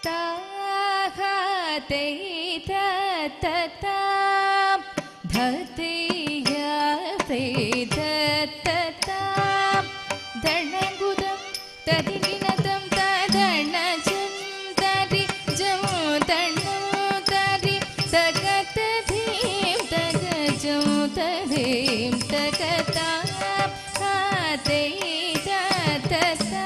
தாகதை தத்தா தத்தையாதை தத்தா தணங்குதம் ததிகினதம் ததணஜம் தரி ஜம் தணு தரி தகததீம் தகஜம் ததீம் தகதா ஆதை தத்தா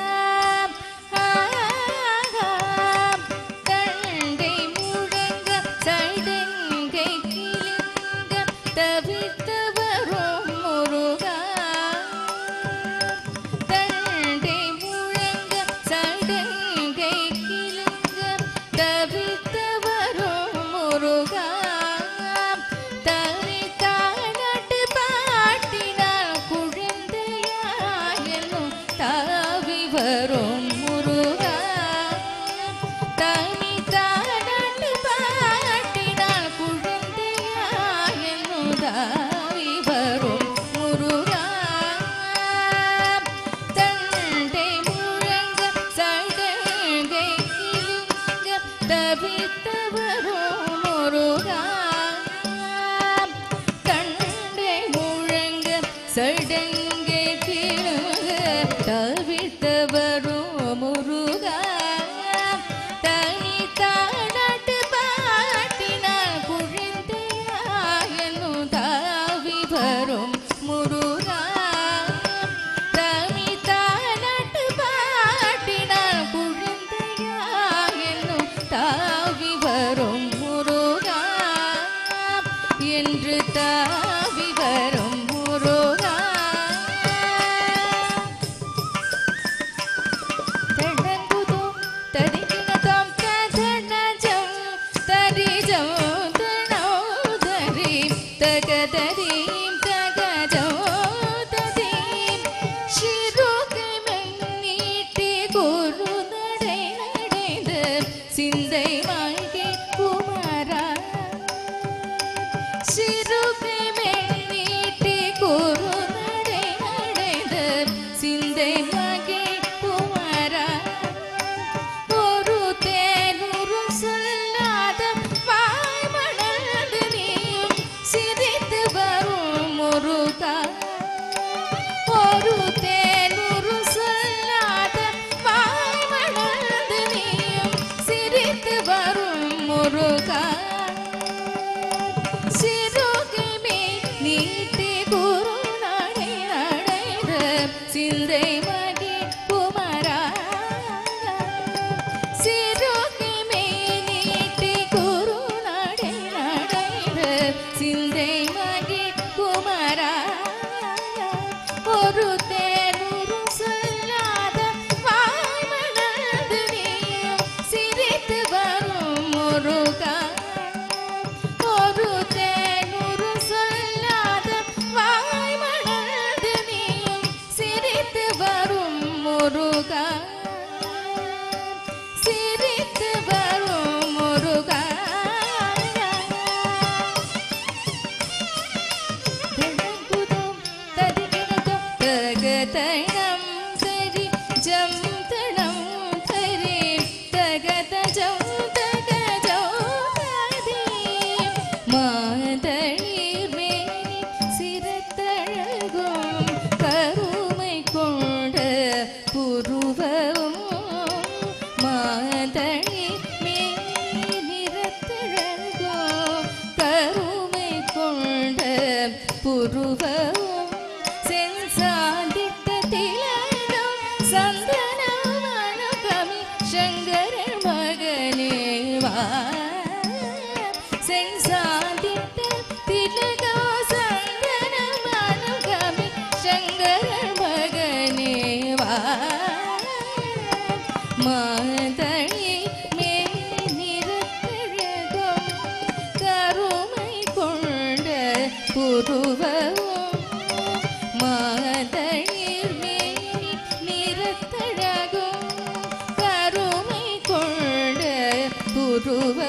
சடங்கை கிழங்க தவித்தவரும் முருகா தனி தாடாட்டு பாட்டினால் குழந்தையாயனும் தாவி வரும் முருகா தனி தாடாட்டு பாட்டினால் குழந்தையாயனும் தாவி வரும் முருகா என்று தாவி வரும் தகததீம் தகஜம் ததீம் சிறுகை மண்ணீட்டி குரு நடை நடைந்த சிந்தை மாகி குமாரா சிறுகை மண்ணீட்டி குரு நடை நடைந்த சிந்தை மாகி குமாரா ஒரு தேனூரும் சொல்லாத வாய் மணந்து நீயும் சிரித்து வரும் முருகா ஒரு தேனூரு சொல்லாத வாய் மணந்து நீயும் சிரித்து வரும் முருகா சிறுகை மேல் நீட்டி குரு நடை நடைந்த சிந்தை மகி குமரா சிறுகை மேல் நீட்டி குரு நடை நடைந்த சிந்தை மகி குமரா ஒரு தேனூரு சொல்லாத வாய் மணந்து நீயும் சிரித்து வரும் முருகா ஒரு தேனூரு சொல்லாத வாய் மணந்து நீயும் சிரித்து வரும் முருகா சிரித்து வரும் முருகா தகதணம் தரி ஜம் தணம் தரி தகதஜம் தகஜம் ததீம் மாதளிர் மேனி சிரத்தழகும் கருமை கொண்ட புருவமும் மாதளிர் மேனி நிறத்தழகும் கருமை கொண்ட புருவமும் சாதித்த திலகம் சந்தனமணகமி சங்கரன் மகனேவா சென்சாதித்த திலகம் சந்தனமணகமி சங்கரன் மகனேவா மாதளி மேல் நிறத்தழகும் கருமை கொண்ட புருவமும் மாதளிர் மேனி நிறத்தழகும் கருமை கொண்ட புருவ